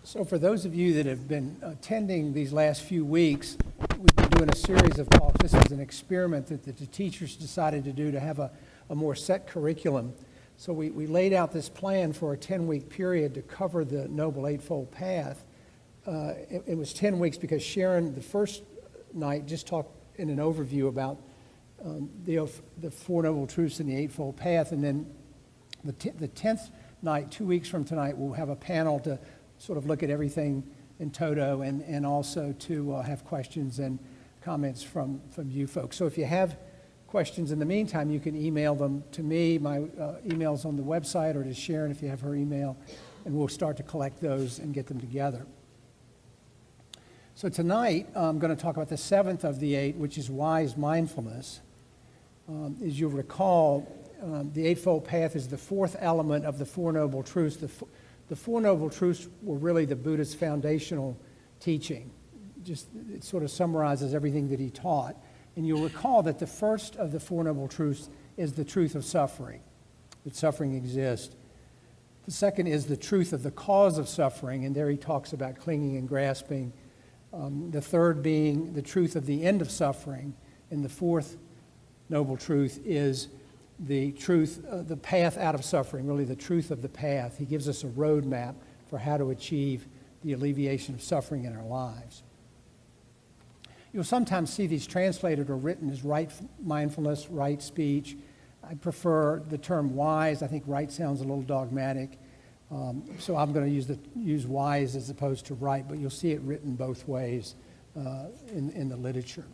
So for those of you that have been attending these last few weeks, we've been doing a series of talks. This was an experiment that the teachers decided to do to have a more set curriculum. So we laid out this plan for a 10-week period to cover the Noble Eightfold Path. It was 10 weeks because Sharon, the first night, just talked in an overview about the Four Noble Truths in the Eightfold Path. And then the 10th night, 2 weeks from tonight, we'll have a panel to sort of look at everything in toto and also to have questions and comments from you folks. So if you have questions in the meantime, you can email them to me. My email's on the website, or to Sharon if you have her email, and we'll start to collect those and get them together. So tonight, I'm going to talk about the seventh of the eight, which is wise mindfulness. As you'll recall, the Eightfold Path is the fourth element of the Four Noble Truths. The Four Noble Truths were really the Buddha's foundational teaching. It sort of summarizes everything that he taught. And you'll recall that the first of the Four Noble Truths is the truth of suffering, that suffering exists. The second is the truth of the cause of suffering, and there he talks about clinging and grasping. The third being the truth of the end of suffering, and the fourth noble truth is the truth, the path out of suffering, really the truth of the path. He gives us a roadmap for how to achieve the alleviation of suffering in our lives. You'll sometimes see these translated or written as right mindfulness, right speech. I prefer the term wise. I think right sounds a little dogmatic. So I'm going to use wise as opposed to right, but you'll see it written both ways in the literature.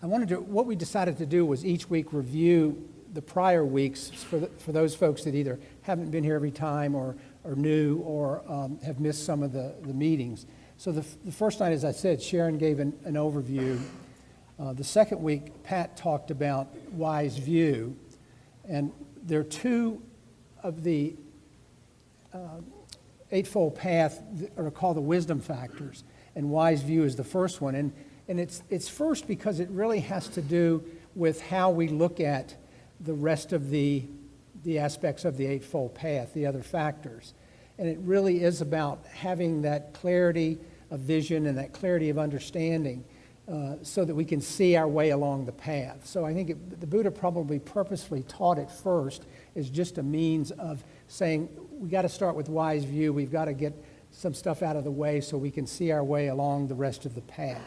What we decided to do was each week review the prior weeks for those folks that either haven't been here every time or are new or have missed some of the meetings. So the first night, as I said, Sharon gave an overview. The second week, Pat talked about wise view. And there are two of the Eightfold Path that are called the wisdom factors. And wise view is the first one. And it's first because it really has to do with how we look at the rest of the aspects of the Eightfold Path, the other factors. And it really is about having that clarity of vision and that clarity of understanding so that we can see our way along the path. So I think the Buddha probably purposefully taught it first as just a means of saying, we got to start with wise view. We've got to get some stuff out of the way so we can see our way along the rest of the path.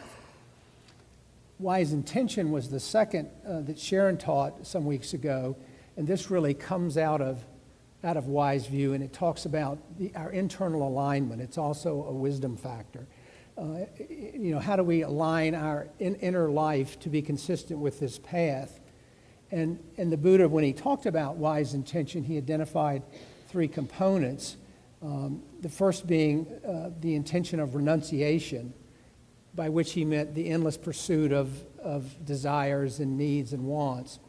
Wise intention was the second that Sharon taught some weeks ago, and this really comes out of wise view, and it talks about our internal alignment. It's also a wisdom factor. How do we align our inner life to be consistent with this path? And the Buddha, when he talked about wise intention, he identified three components. The first being the intention of renunciation, by which he meant the endless pursuit of desires and needs and wants.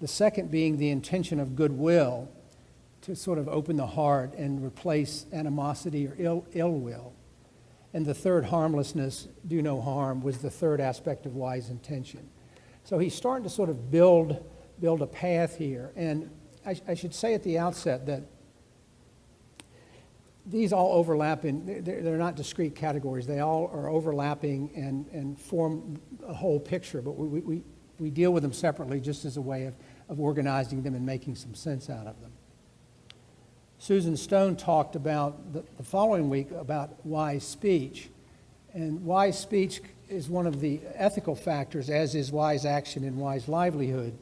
The second being the intention of goodwill, to sort of open the heart and replace animosity or ill will. And the third, harmlessness, do no harm, was the third aspect of wise intention. So he's starting to sort of build a path here. And I should say at the outset that these all overlap they're not discrete categories. They all are overlapping and form a whole picture, but we deal with them separately just as a way of organizing them and making some sense out of them. Susan Stone talked about the following week about wise speech. And wise speech is one of the ethical factors, as is wise action and wise livelihood.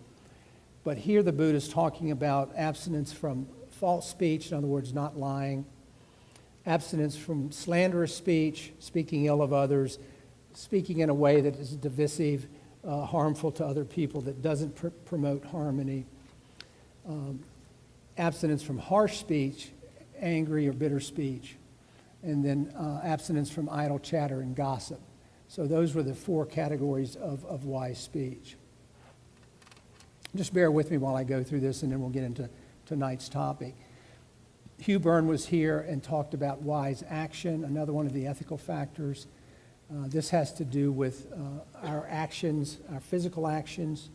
But here the Buddha is talking about abstinence from false speech, in other words, not lying, abstinence from slanderous speech, speaking ill of others, speaking in a way that is divisive, harmful to other people, that doesn't promote harmony, abstinence from harsh speech, angry or bitter speech, and then abstinence from idle chatter and gossip. So those were the four categories of wise speech. Just bear with me while I go through this, and then we'll get into tonight's topic. Hugh Byrne was here and talked about wise action, another one of the ethical factors. This has to do with our actions, our physical actions.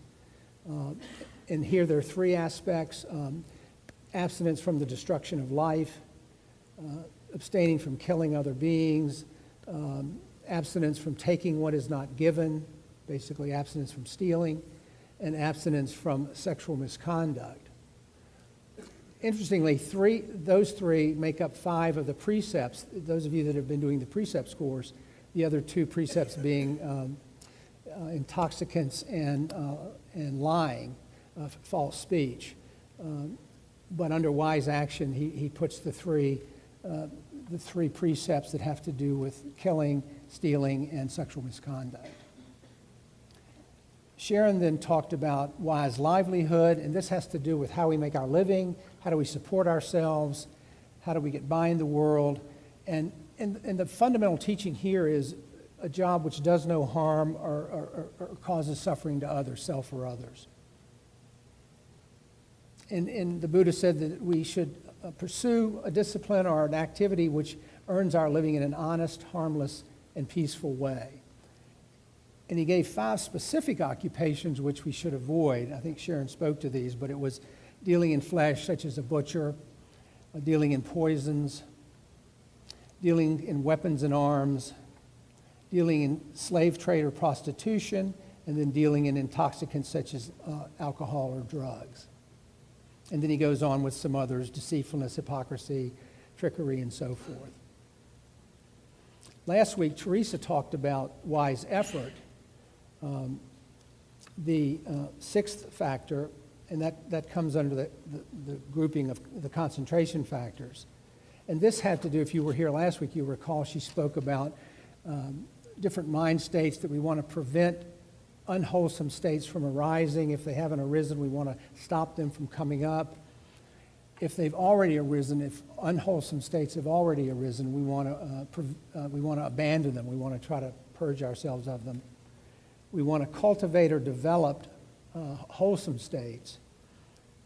And here there are three aspects. Abstinence from the destruction of life, abstaining from killing other beings, abstinence from taking what is not given, basically abstinence from stealing, and abstinence from sexual misconduct. Interestingly, those three make up 5 of the precepts. Those of you that have been doing the precepts course, the other 2 precepts being intoxicants and lying, false speech. But under wise action, he puts the three precepts that have to do with killing, stealing, and sexual misconduct. Sharon then talked about wise livelihood, and this has to do with how we make our living, how do we support ourselves, how do we get by in the world. And the fundamental teaching here is a job which does no harm or causes suffering to others, self or others. And the Buddha said that we should pursue a discipline or an activity which earns our living in an honest, harmless, and peaceful way. And he gave 5 specific occupations which we should avoid. I think Sharon spoke to these, but it was dealing in flesh, such as a butcher, dealing in poisons, dealing in weapons and arms, dealing in slave trade or prostitution, and then dealing in intoxicants such as alcohol or drugs. And then he goes on with some others: deceitfulness, hypocrisy, trickery, and so forth. Last week, Teresa talked about wise effort, the 6th factor, and that comes under the grouping of the concentration factors. And this had to do, if you were here last week, you recall she spoke about different mind states that we want to prevent unwholesome states from arising. If they haven't arisen, we want to stop them from coming up. If they've already arisen, if unwholesome states have already arisen, we want to abandon them. We want to try to purge ourselves of them. We want to cultivate or develop wholesome states.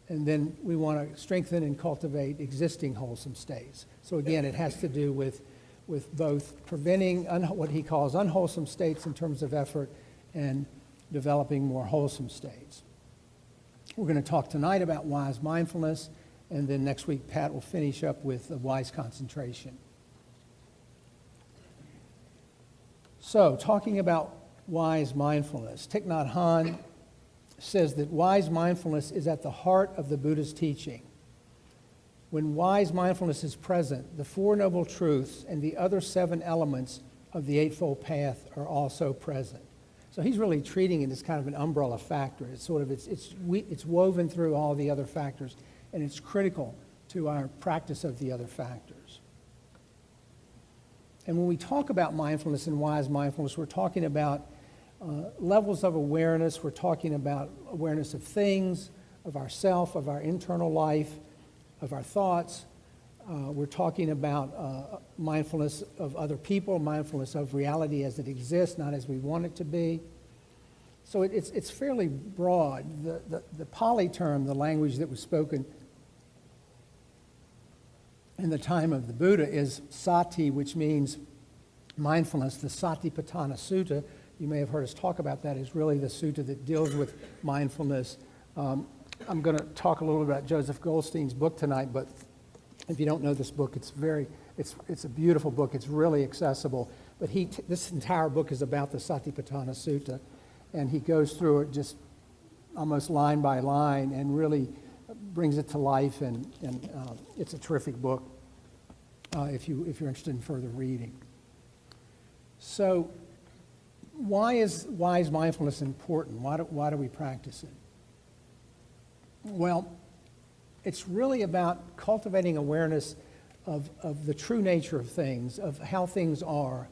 And then we want to strengthen and cultivate existing wholesome states. So again, it has to do with both preventing what he calls unwholesome states in terms of effort and developing more wholesome states. We're going to talk tonight about wise mindfulness, and then next week Pat will finish up with a wise concentration. So, talking about wise mindfulness, Thich Nhat Hanh says that wise mindfulness is at the heart of the Buddha's teaching. When wise mindfulness is present, the 4 Noble Truths and the other 7 elements of the Eightfold Path are also present. So he's really treating it as kind of an umbrella factor. It's sort of it's woven through all the other factors, and it's critical to our practice of the other factors. And when we talk about mindfulness and wise mindfulness, we're talking about levels of awareness. We're talking about awareness of things, of ourself, of our internal life, of our thoughts. We're talking about mindfulness of other people, mindfulness of reality as it exists, not as we want it to be. So it's fairly broad. The Pali term, the language that was spoken in the time of the Buddha, is sati, which means mindfulness. The Satipatthana Sutta, you may have heard us talk about that, is really the sutta that deals with mindfulness. I'm going to talk a little bit about Joseph Goldstein's book tonight, but if you don't know this book, it's a beautiful book. It's really accessible. But this entire book is about the Satipatthana Sutta, and he goes through it just almost line by line and really brings it to life. And it's a terrific book if you're interested in further reading. So, why is wise mindfulness important? Why do we practice it? Well, it's really about cultivating awareness of the true nature of things, of how things are,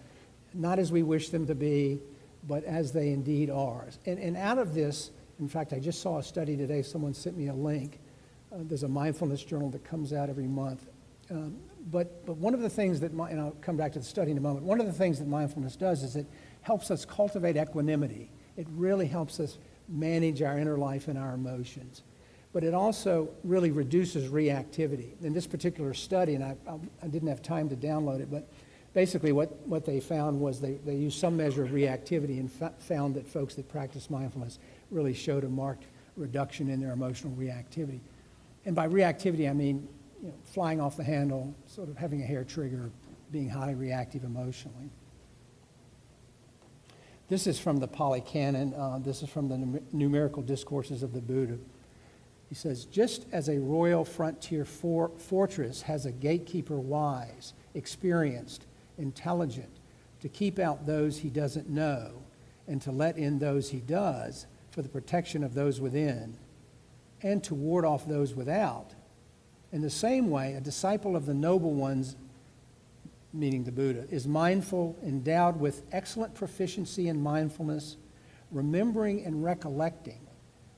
not as we wish them to be, but as they indeed are. And out of this, in fact, I just saw a study today, someone sent me a link. There's a mindfulness journal that comes out every month. But one of the things that, and I'll come back to the study in a moment, one of the things that mindfulness does is it helps us cultivate equanimity. It really helps us manage our inner life and our emotions. But it also really reduces reactivity. In this particular study, and I didn't have time to download it, but basically what they found was they used some measure of reactivity and found that folks that practice mindfulness really showed a marked reduction in their emotional reactivity. And by reactivity, I mean, flying off the handle, sort of having a hair trigger, being highly reactive emotionally. This is from the Pali Canon. This is from the Numerical Discourses of the Buddha. He says, just as a royal frontier fortress has a gatekeeper wise, experienced, intelligent, to keep out those he doesn't know and to let in those he does for the protection of those within and to ward off those without, in the same way, a disciple of the noble ones, meaning the Buddha, is mindful, endowed with excellent proficiency in mindfulness, remembering and recollecting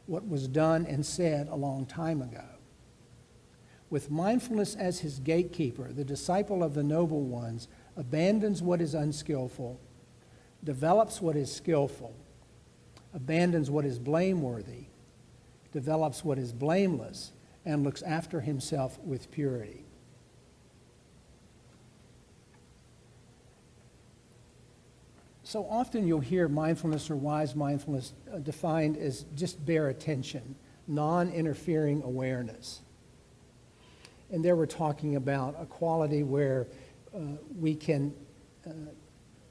what was done and said a long time ago. With mindfulness as his gatekeeper, the disciple of the noble ones abandons what is unskillful, develops what is skillful, abandons what is blameworthy, develops what is blameless, and looks after himself with purity. So often you'll hear mindfulness or wise mindfulness defined as just bare attention, non-interfering awareness. And there we're talking about a quality where we can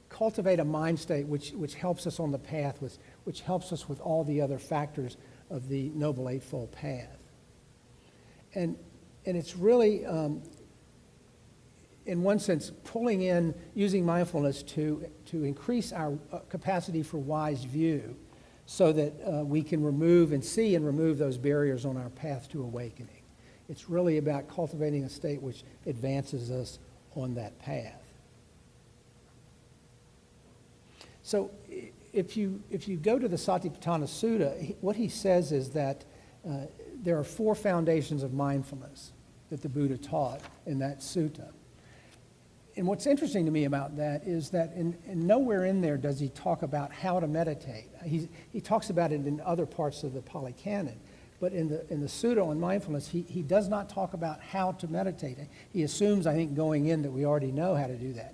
cultivate a mind state which helps us on the path, which helps us with all the other factors of the Noble Eightfold Path. And it's really, in one sense, pulling in, using mindfulness to increase our capacity for wise view so that we can remove and see and remove those barriers on our path to awakening. It's really about cultivating a state which advances us on that path. So if you go to the Satipatthana Sutta, what he says is that there are 4 foundations of mindfulness that the Buddha taught in that sutta. And what's interesting to me about that is that in nowhere in there does he talk about how to meditate. He talks about it in other parts of the Pali Canon. But in the Sutta on mindfulness, he does not talk about how to meditate. He assumes, I think, going in that we already know how to do that.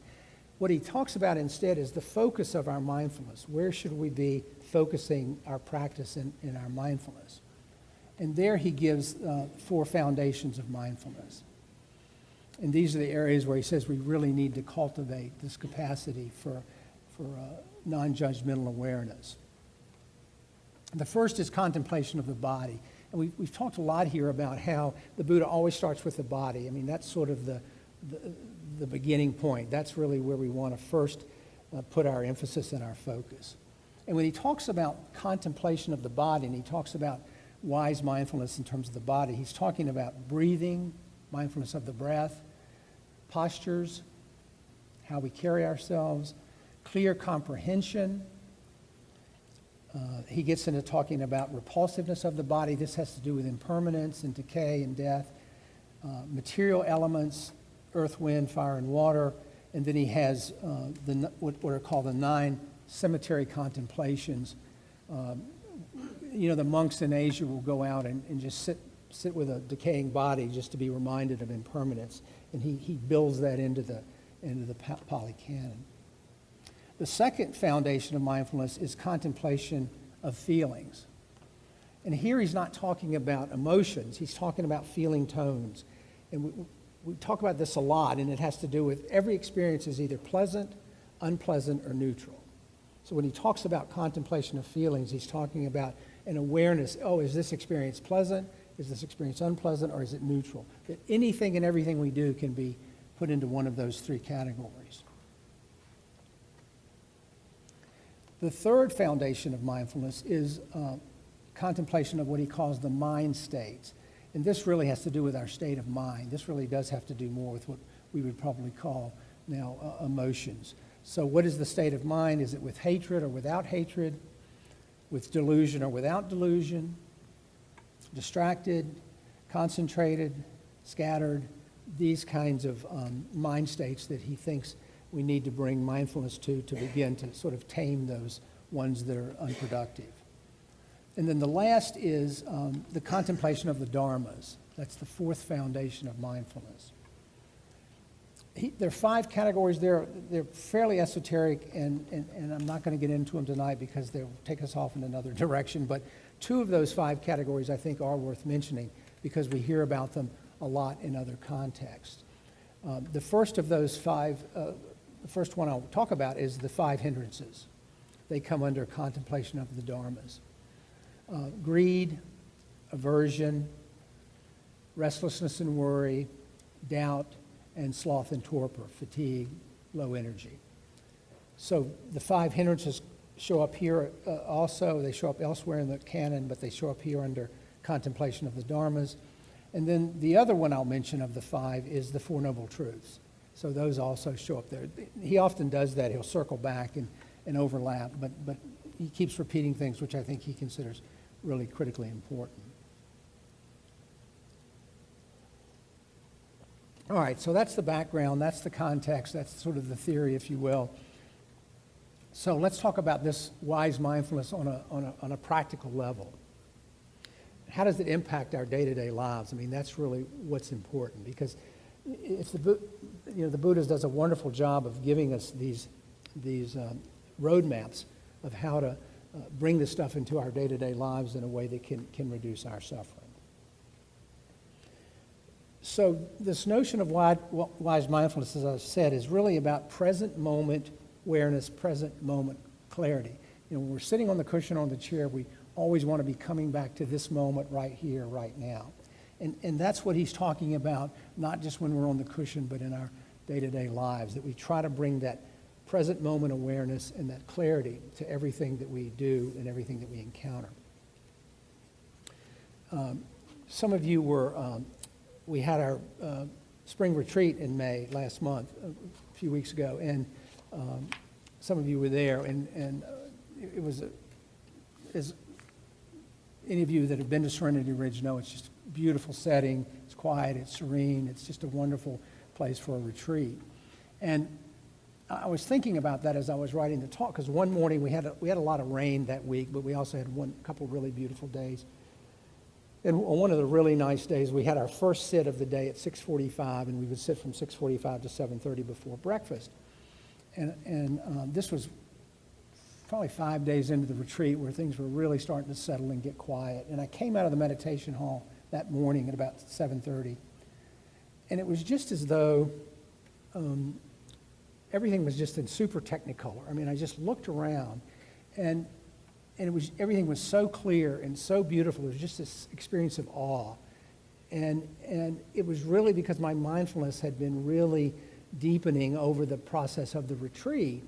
What he talks about instead is the focus of our mindfulness. Where should we be focusing our practice in our mindfulness? And there he gives 4 foundations of mindfulness. And these are the areas where he says we really need to cultivate this capacity for non-judgmental awareness. The first is contemplation of the body. And we've talked a lot here about how the Buddha always starts with the body. I mean, that's sort of the beginning point. That's really where we want to first put our emphasis and our focus. And when he talks about contemplation of the body, and he talks about wise mindfulness in terms of the body, he's talking about breathing, mindfulness of the breath, postures, how we carry ourselves, clear comprehension. He gets into talking about repulsiveness of the body. This has to do with impermanence and decay and death, material elements, earth, wind, fire, and water. And then he has what are called the 9 cemetery contemplations. The monks in Asia will go out and just sit with a decaying body just to be reminded of impermanence. And he builds that into the Pali Canon. The second foundation of mindfulness is contemplation of feelings. And here he's not talking about emotions. He's talking about feeling tones. And we talk about this a lot, and it has to do with every experience is either pleasant, unpleasant, or neutral. So when he talks about contemplation of feelings, he's talking about an awareness, is this experience pleasant? Is this experience unpleasant, or is it neutral? That anything and everything we do can be put into one of those 3 categories. The third foundation of mindfulness is contemplation of what he calls the mind states. And this really has to do with our state of mind. This really does have to do more with what we would probably call now emotions. So what is the state of mind? Is it with hatred or without hatred? With delusion or without delusion? Distracted, concentrated, scattered? These kinds of mind states that he thinks we need to bring mindfulness to begin to sort of tame those ones that are unproductive. And then the last is the contemplation of the dharmas. That's the 4th foundation of mindfulness. There are 5 categories there. They're fairly esoteric, and I'm not going to get into them tonight because they'll take us off in another direction. But 2 of those 5 categories I think are worth mentioning because we hear about them a lot in other contexts. The first of those five, the first one I'll talk about is the 5 hindrances. They come under contemplation of the dharmas. Greed, aversion, restlessness and worry, doubt, and sloth and torpor, fatigue, low energy. So the 5 hindrances show up here also. They show up elsewhere in the canon, but they show up here under contemplation of the dharmas. And then the other one I'll mention of the 5 is the 4 Noble Truths. So those also show up there. He often does that. He'll circle back and overlap, but he keeps repeating things which I think he considers really critically important. All right, so that's the background, that's the context, that's sort of the theory, if you will. So let's talk about this wise mindfulness on a practical level. How does it impact our day-to-day lives? I mean, that's really what's important, because it's the Buddha does a wonderful job of giving us these roadmaps of how to bring this stuff into our day-to-day lives in a way that can reduce our suffering. So this notion of wise mindfulness, as I've said, is really about present moment awareness, present moment clarity. When we're sitting on the cushion or on the chair, we always want to be coming back to this moment right here, right now. And that's what he's talking about, not just when we're on the cushion, but in our day-to-day lives, that we try to bring that present moment awareness and that clarity to everything that we do and everything that we encounter. Some of you we had our spring retreat in May last month, a few weeks ago, and some of you were there, and it was, as any of you that have been to Serenity Ridge know, it's just a beautiful setting, it's quiet, it's serene, it's just a wonderful place for a retreat. And I was thinking about that as I was writing the talk, because one morning we had a lot of rain that week, but we also had a couple really beautiful days. And on one of the really nice days, we had our first sit of the day at 6:45, and we would sit from 6:45 to 7:30 before breakfast. And this was probably 5 days into the retreat where things were really starting to settle and get quiet. And I came out of the meditation hall that morning at about 7:30, and it was just as though everything was just in super technicolor. I mean, I just looked around, and everything was so clear and so beautiful. It was just this experience of awe. And it was really because my mindfulness had been really deepening over the process of the retreat.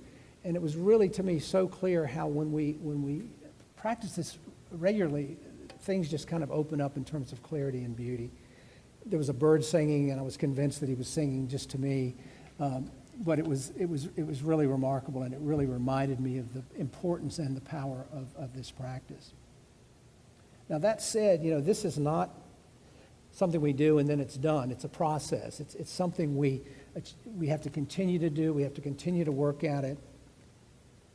And it was really, to me, so clear how when we practice this regularly, things just kind of open up in terms of clarity and beauty. There was a bird singing, and I was convinced that he was singing just to me. But it was really remarkable, and it really reminded me of the importance and the power of this practice. Now that said, this is not something we do and then it's done. It's a process. It's something we have to continue to do. We have to continue to work at it.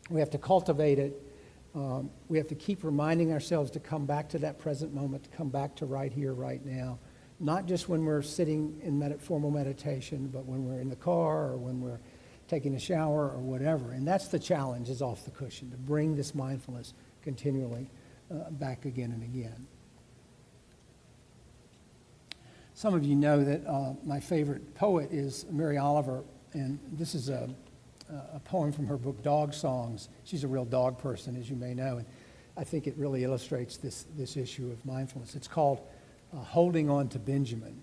We have to cultivate it. We have to keep reminding ourselves to come back to that present moment, to come back to right here, right now. Not just when we're sitting in formal meditation, but when we're in the car or when we're taking a shower or whatever. And that's the challenge, is off the cushion, to bring this mindfulness continually back again and again. Some of you know that my favorite poet is Mary Oliver, and this is a poem from her book, Dog Songs. She's a real dog person, as you may know, and I think it really illustrates this issue of mindfulness. It's called Holding On to Benjamin.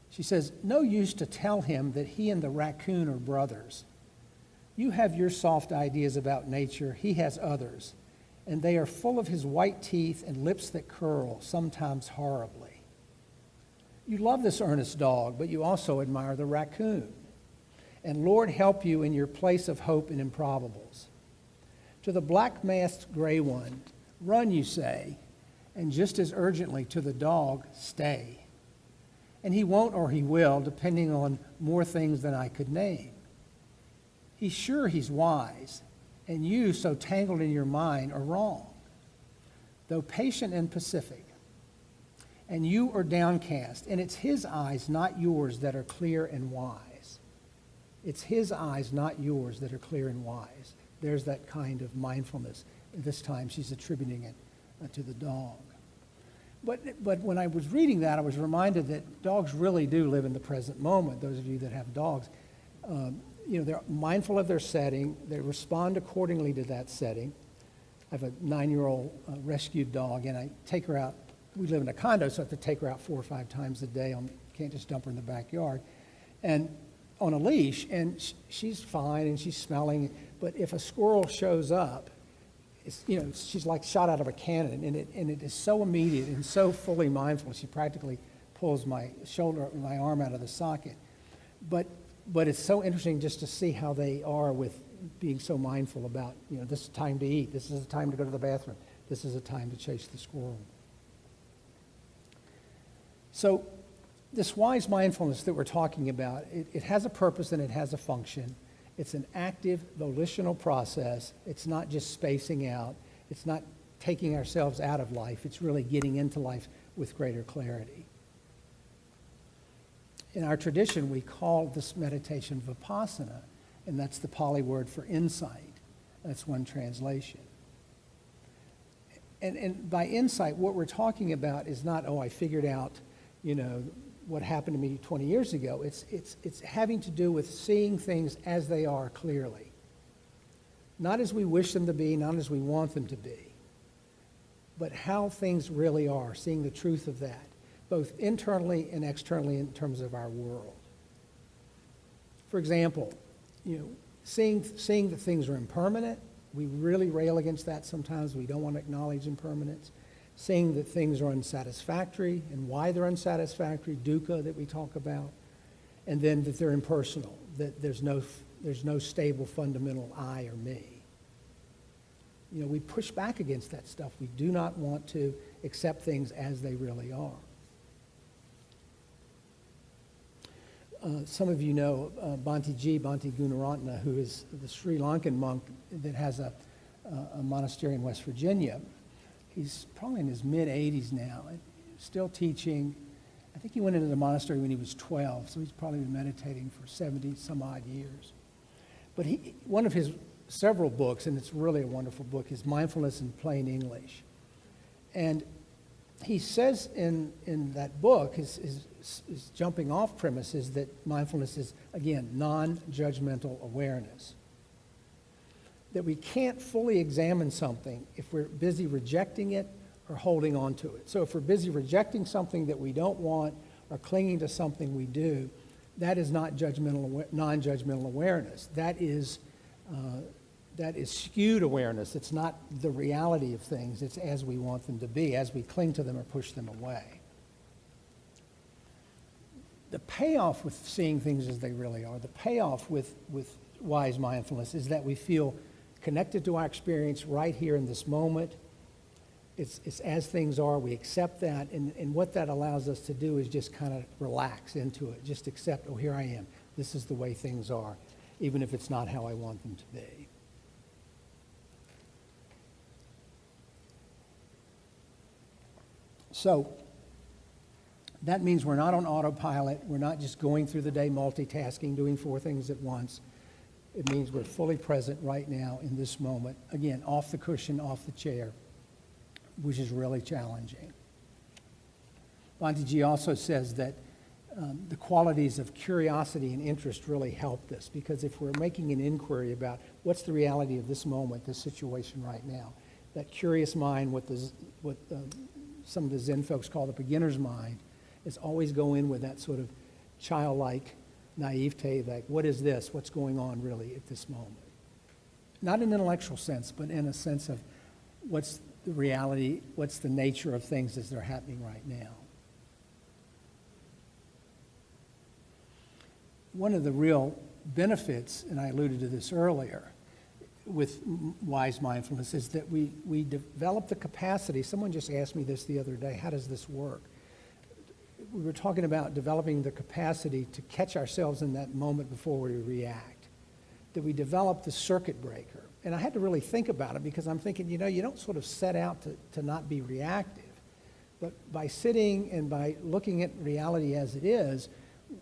She says, "No use to tell him that he and the raccoon are brothers. You have your soft ideas about nature, he has others, and they are full of his white teeth and lips that curl, sometimes horribly. You love this earnest dog, but you also admire the raccoon. And Lord help you in your place of hope and improbables. To the black-masked gray one, run, you say, and just as urgently to the dog, stay. And he won't or he will, depending on more things than I could name. He's sure he's wise, and you, so tangled in your mind, are wrong. Though patient and pacific, and you are downcast, and it's his eyes, not yours, that are clear and wise. It's his eyes, not yours, that are clear and wise." There's that kind of mindfulness. This time she's attributing it to the dog. But when I was reading that, I was reminded that dogs really do live in the present moment, those of you that have dogs. They're mindful of their setting. They respond accordingly to that setting. I have a 9-year-old rescued dog, and I take her out. We live in a condo, so I have to take her out 4 or 5 times a day. Can't just dump her in the backyard. And on a leash, and she's fine, and she's smelling. But if a squirrel shows up, she's like shot out of a cannon, and it is so immediate and so fully mindful. She practically pulls my arm out of the socket. But it's so interesting just to see how they are with being so mindful about, this is time to eat, this is the time to go to the bathroom, this is a time to chase the squirrel. So this wise mindfulness that we're talking about, it has a purpose and it has a function. It's an active, volitional process. It's not just spacing out. It's not taking ourselves out of life. It's really getting into life with greater clarity. In our tradition, we call this meditation vipassana, and that's the Pali word for insight. That's one translation. And by insight, what we're talking about is not, I figured out, what happened to me 20 years ago. It's having to do with seeing things as they are clearly. Not as we wish them to be, not as we want them to be, but how things really are, seeing the truth of that, both internally and externally in terms of our world. For example, seeing that things are impermanent. We really rail against that sometimes. We don't want to acknowledge impermanence. Seeing that things are unsatisfactory and why they're unsatisfactory, dukkha that we talk about, and then that they're impersonal, that there's no stable fundamental I or me. We push back against that stuff. We do not want to accept things as they really are. Some of you know Bhante Gunaratna, who is the Sri Lankan monk that has a monastery in West Virginia. He's probably in his mid-80s now, still teaching. I think he went into the monastery when he was 12, so he's probably been meditating for 70 some odd years. But one of his several books, and it's really a wonderful book, is Mindfulness in Plain English. And he says in that book, his jumping off premise is that mindfulness is, again, non-judgmental awareness. That we can't fully examine something if we're busy rejecting it or holding on to it. So if we're busy rejecting something that we don't want or clinging to something we do, that is not non-judgmental awareness. That is skewed awareness. It's not the reality of things. It's as we want them to be, as we cling to them or push them away. The payoff with seeing things as they really are, the payoff with wise mindfulness is that we feel connected to our experience right here in this moment. It's as things are, we accept that, and what that allows us to do is just kind of relax into it, just accept, here I am, this is the way things are, even if it's not how I want them to be. So that means we're not on autopilot, we're not just going through the day multitasking, doing 4 things at once. It means we're fully present right now in this moment. Again, off the cushion, off the chair, which is really challenging. Bhante also says that the qualities of curiosity and interest really help this, because if we're making an inquiry about what's the reality of this moment, this situation right now, that curious mind, what some of the Zen folks call the beginner's mind, is always go in with that sort of childlike naivete, like, what is this? What's going on really at this moment? Not in an intellectual sense, but in a sense of what's the reality, what's the nature of things as they're happening right now. One of the real benefits, and I alluded to this earlier, with wise mindfulness is that we develop the capacity. Someone just asked me this the other day, how does this work? We were talking about developing the capacity to catch ourselves in that moment before we react, that we develop the circuit breaker. And I had to really think about it, because I'm thinking, you don't sort of set out to not be reactive. But by sitting and by looking at reality as it is,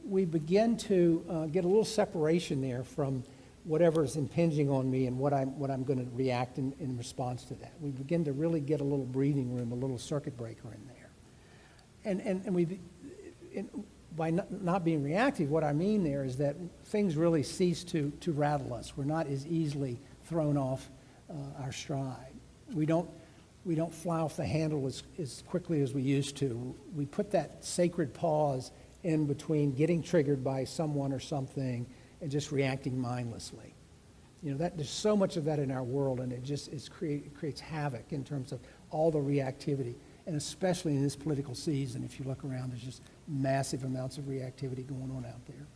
we begin to get a little separation there from whatever is impinging on me and what I'm going to react in response to that. We begin to really get a little breathing room, a little circuit breaker in there. And by not being reactive, what I mean there is that things really cease to rattle us. We're not as easily thrown off our stride. We don't fly off the handle as quickly as we used to. We put that sacred pause in between getting triggered by someone or something and just reacting mindlessly. There's so much of that in our world, and it creates havoc in terms of all the reactivity, and especially in this political season. If you look around, there's just massive amounts of reactivity going on out there.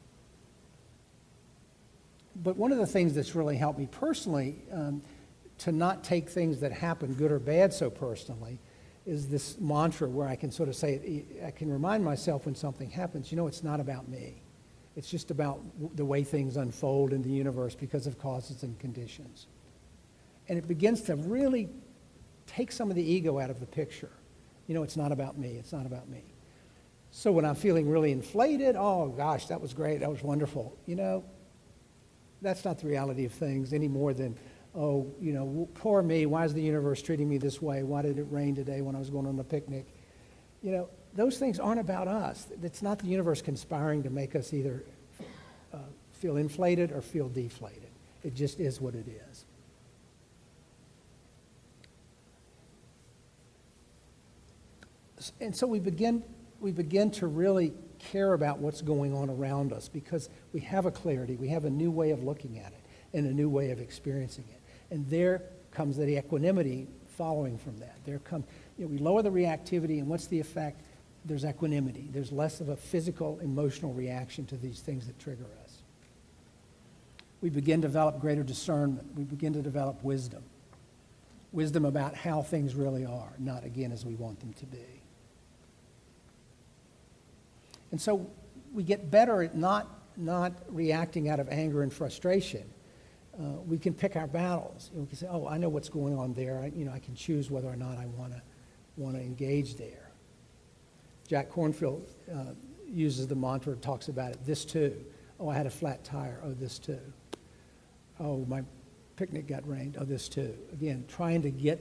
But one of the things that's really helped me personally to not take things that happen, good or bad, so personally, is this mantra where I can sort of say, I can remind myself when something happens, it's not about me. It's just about the way things unfold in the universe because of causes and conditions. And it begins to really take some of the ego out of the picture. It's not about me. It's not about me. So when I'm feeling really inflated, oh gosh, that was great. That was wonderful. That's not the reality of things any more than, poor me. Why is the universe treating me this way? Why did it rain today when I was going on a picnic? Those things aren't about us. It's not the universe conspiring to make us either feel inflated or feel deflated. It just is what it is. And so we begin to really care about what's going on around us because we have a clarity, we have a new way of looking at it and a new way of experiencing it. And there comes the equanimity following from that. We lower the reactivity, and what's the effect? There's equanimity. There's less of a physical, emotional reaction to these things that trigger us. We begin to develop greater discernment. We begin to develop wisdom. Wisdom about how things really are, not, again, as we want them to be. And so we get better at not reacting out of anger and frustration. We can pick our battles. We can say, oh, I know what's going on there. I can choose whether or not I want to engage there. Jack Kornfield uses the mantra, talks about it, this too. Oh, I had a flat tire. Oh, this too. Oh, my picnic got rained. Oh, this too. Again, trying to get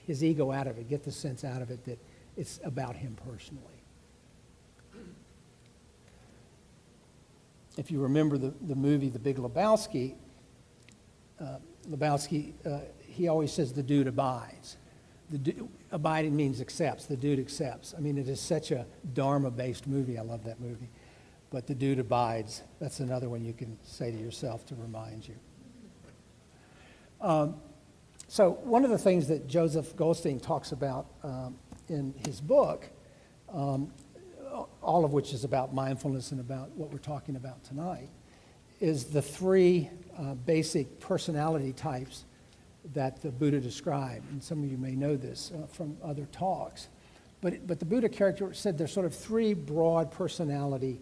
his ego out of it, get the sense out of it that it's about him personally. If you remember the movie The Big Lebowski, he always says the dude abides. Abiding means accepts. The dude accepts. I mean, it is such a Dharma-based movie. I love that movie. But the dude abides. That's another one you can say to yourself to remind you. So one of the things that Joseph Goldstein talks about in his book, all of which is about mindfulness and about what we're talking about tonight, is the three basic personality types that the Buddha described. And some of you may know this from other talks. But the Buddha character said there's sort of three broad personality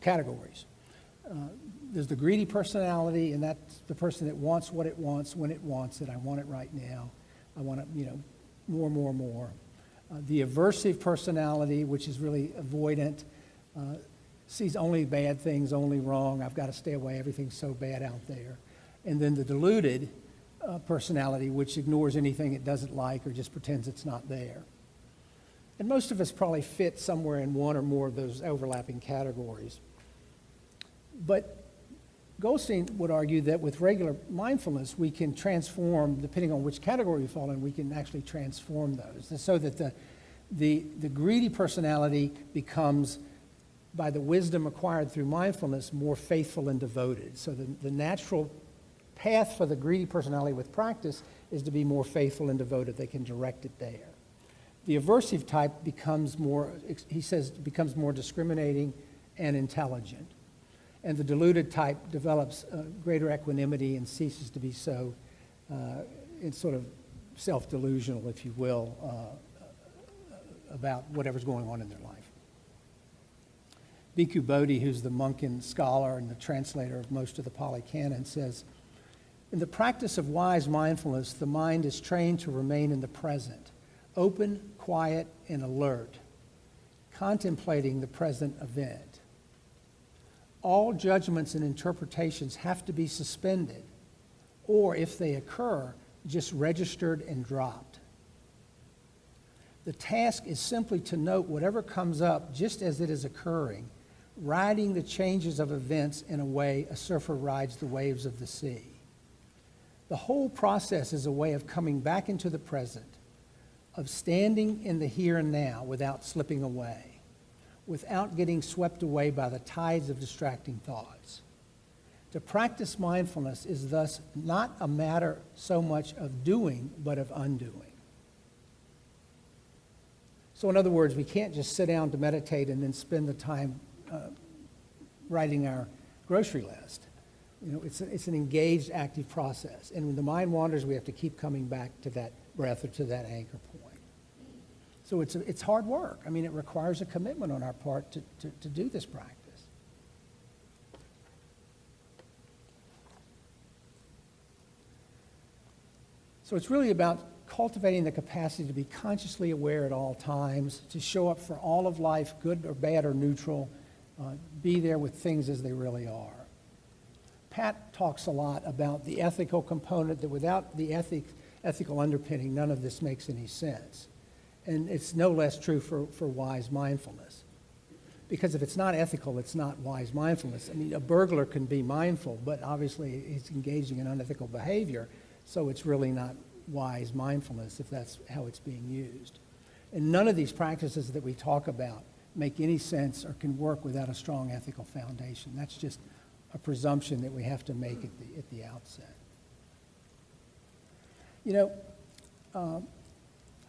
categories. There's the greedy personality, and that's the person that wants what it wants when it wants it. I want it right now. I want it, more. The aversive personality, which is really avoidant, sees only bad things, only wrong. I've got to stay away. Everything's so bad out there. And then the deluded personality, which ignores anything it doesn't like or just pretends it's not there. And most of us probably fit somewhere in one or more of those overlapping categories. But Goldstein would argue that with regular mindfulness, we can transform, depending on which category you fall in, we can actually transform those. And so that the greedy personality becomes, by the wisdom acquired through mindfulness, more faithful and devoted. So the natural path for the greedy personality with practice is to be more faithful and devoted. They can direct it there. The aversive type becomes more discriminating and intelligent. And the deluded type develops greater equanimity and ceases to be so it's sort of self-delusional, if you will, about whatever's going on in their life. Bhikkhu Bodhi, who's the monk and scholar and the translator of most of the Pali Canon, says, in the practice of wise mindfulness, the mind is trained to remain in the present, open, quiet, and alert, contemplating the present event. All judgments and interpretations have to be suspended, or if they occur, just registered and dropped. The task is simply to note whatever comes up just as it is occurring, riding the changes of events in a way a surfer rides the waves of the sea. The whole process is a way of coming back into the present, of standing in the here and now without slipping away, without getting swept away by the tides of distracting thoughts. To practice mindfulness is thus not a matter so much of doing, but of undoing. So in other words, we can't just sit down to meditate and then spend the time writing our grocery list. You know, it's an engaged, active process. And when the mind wanders, we have to keep coming back to that breath or to that anchor point. So it's hard work. I mean, it requires a commitment on our part to do this practice. So it's really about cultivating the capacity to be consciously aware at all times, to show up for all of life, good or bad or neutral, be there with things as they really are. Pat talks a lot about the ethical component, that without the ethical underpinning, none of this makes any sense. And it's no less true for wise mindfulness. Because if it's not ethical, it's not wise mindfulness. I mean, a burglar can be mindful, but obviously he's engaging in unethical behavior, so it's really not wise mindfulness if that's how it's being used. And none of these practices that we talk about make any sense or can work without a strong ethical foundation. That's just a presumption that we have to make at the outset. You know,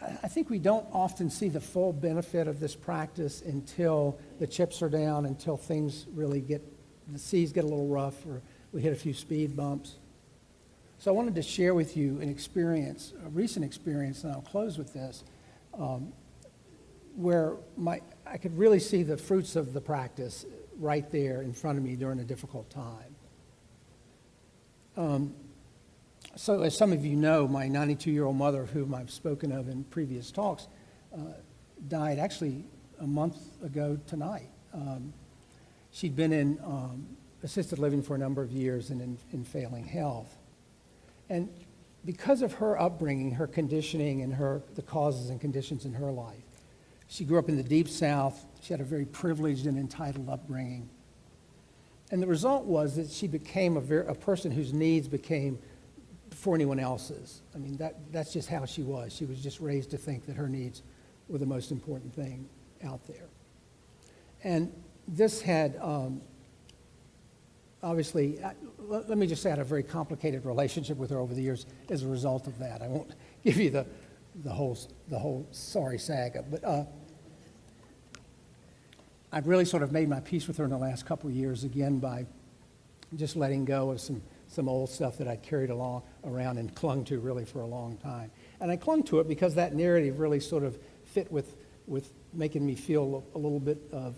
I think we don't often see the full benefit of this practice until the chips are down, until things really the seas get a little rough, or we hit a few speed bumps. So I wanted to share with you an experience, a recent experience, and I'll close with this, where I could really see the fruits of the practice right there in front of me during a difficult time. So as some of you know, my 92-year-old mother, whom I've spoken of in previous talks, died actually a month ago tonight. She'd been in assisted living for a number of years and in failing health. And because of her upbringing, her conditioning, and the causes and conditions in her life, she grew up in the Deep South. She had a very privileged and entitled upbringing. And the result was that she became a person whose needs became before anyone else's. I mean, that's just how she was. She was just raised to think that her needs were the most important thing out there. And this had, obviously, let me just say I had a very complicated relationship with her over the years as a result of that. I won't give you the whole sorry saga, but I've really sort of made my peace with her in the last couple of years, again, by just letting go of some old stuff that I carried around and clung to really for a long time. And I clung to it because that narrative really sort of fit with making me feel a little bit of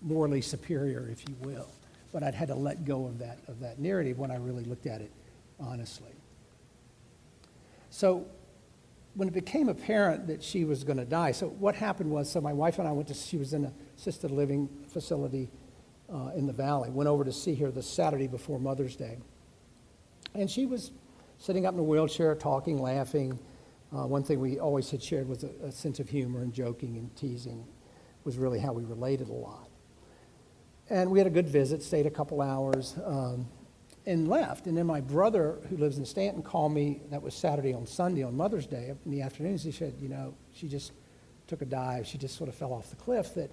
morally superior, if you will. But I'd had to let go of that narrative when I really looked at it honestly. So when it became apparent that she was going to die, so what happened was, so my wife and I she was in an assisted living facility in the valley, went over to see her the Saturday before Mother's Day. And she was sitting up in a wheelchair, talking, laughing. One thing we always had shared was a sense of humor, and joking and teasing was really how we related a lot. And we had a good visit, stayed a couple hours, and left. And then my brother, who lives in Stanton, called me, that was Saturday, on Sunday, on Mother's Day, in the afternoon. He said, she just took a dive. She just sort of fell off the cliff, that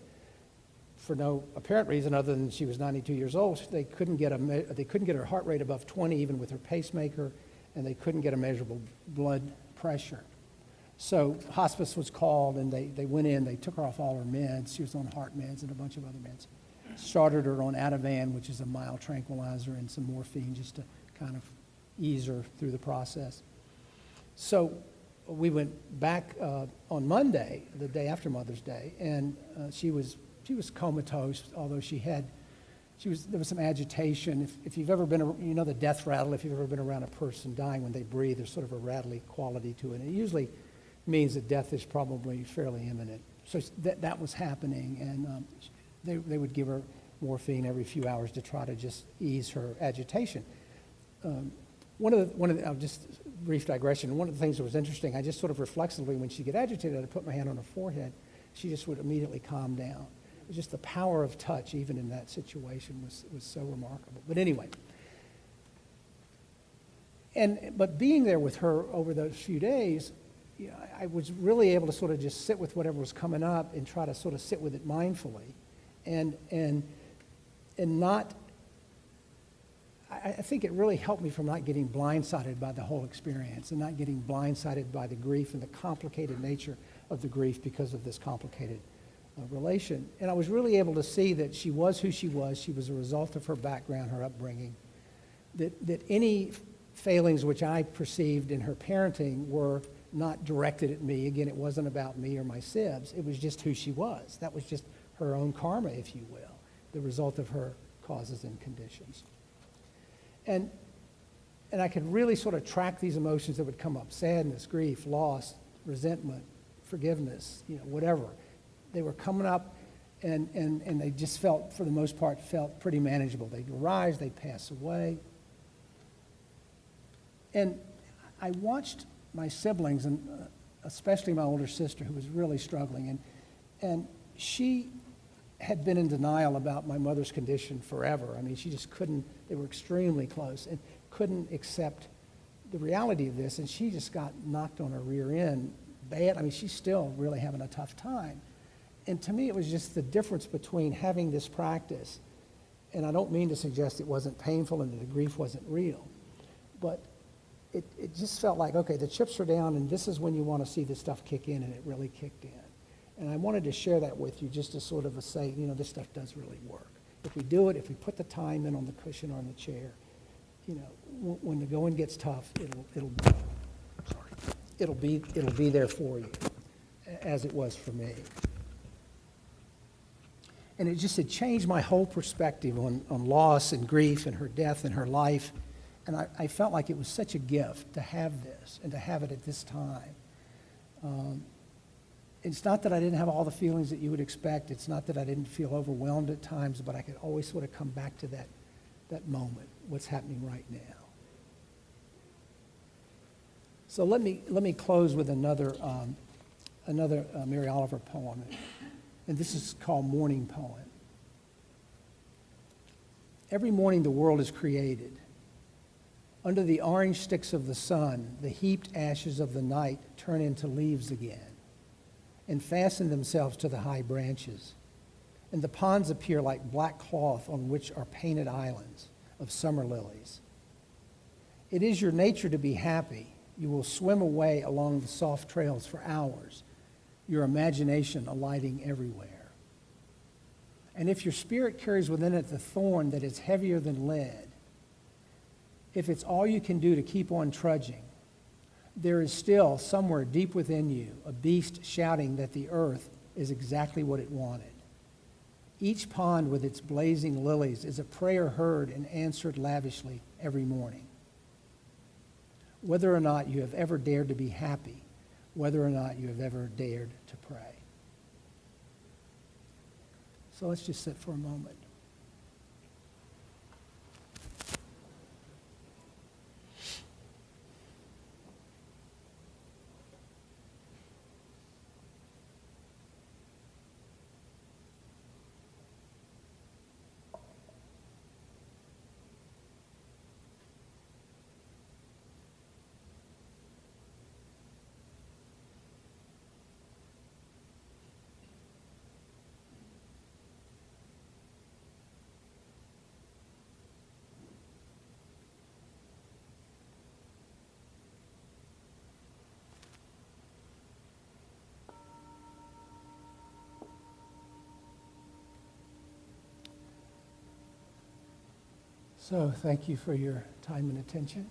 for no apparent reason other than she was 92 years old, they couldn't get her heart rate above 20, even with her pacemaker, and they couldn't get a measurable blood pressure. So hospice was called, and they went in, they took her off all her meds. She was on heart meds and a bunch of other meds. Started her on Ativan, which is a mild tranquilizer, and some morphine just to kind of ease her through the process. So we went back on Monday, the day after Mother's Day, and she was comatose, although there was some agitation. If you've ever been, the death rattle, if you've ever been around a person dying when they breathe, there's sort of a rattly quality to it. And it usually means that death is probably fairly imminent. So that was happening, and they would give her morphine every few hours to try to just ease her agitation. I'll just brief digression. One of the things that was interesting, I just sort of reflexively, when she'd get agitated, I'd put my hand on her forehead. She just would immediately calm down. It was just the power of touch, even in that situation, was so remarkable. But anyway, but being there with her over those few days, you know, I was really able to sort of just sit with whatever was coming up and try to sort of sit with it mindfully, and not. I think it really helped me from not getting blindsided by the whole experience and not getting blindsided by the grief and the complicated nature of the grief because of this complicated relation. And I was really able to see that she was who she was. She was a result of her background, her upbringing. That any failings which I perceived in her parenting were not directed at me. Again, it wasn't about me or my sibs. It was just who she was. That was just her own karma, if you will, the result of her causes and conditions. And I could really sort of track these emotions that would come up: sadness, grief, loss, resentment, forgiveness, you know, whatever. They were coming up, and they just felt, for the most part, felt pretty manageable. They'd arise, they'd pass away. And I watched my siblings, and especially my older sister, who was really struggling, and she had been in denial about my mother's condition forever. I mean, she just couldn't, they were extremely close, and couldn't accept the reality of this, and she just got knocked on her rear end bad. I mean, she's still really having a tough time. And to me, it was just the difference between having this practice, and I don't mean to suggest it wasn't painful and that the grief wasn't real, but it just felt like, okay, the chips are down, and this is when you want to see this stuff kick in, and it really kicked in. And I wanted to share that with you just to sort of say, you know, this stuff does really work. If we do it, if we put the time in on the cushion or on the chair, you know, when the going gets tough, it'll be there for you, as it was for me. And it just had changed my whole perspective on loss and grief and her death and her life. And I felt like it was such a gift to have this and to have it at this time. It's not that I didn't have all the feelings that you would expect. It's not that I didn't feel overwhelmed at times, but I could always sort of come back to that moment, what's happening right now. So let me close with another Mary Oliver poem, and this is called Morning Poem. Every morning the world is created. Under the orange sticks of the sun, the heaped ashes of the night turn into leaves again and fasten themselves to the high branches. And the ponds appear like black cloth on which are painted islands of summer lilies. It is your nature to be happy. You will swim away along the soft trails for hours, your imagination alighting everywhere. And if your spirit carries within it the thorn that is heavier than lead, if it's all you can do to keep on trudging, there is still somewhere deep within you a beast shouting that the earth is exactly what it wanted. Each pond with its blazing lilies is a prayer heard and answered lavishly every morning. Whether or not you have ever dared to be happy, whether or not you have ever dared to pray. So let's just sit for a moment. So thank you for your time and attention.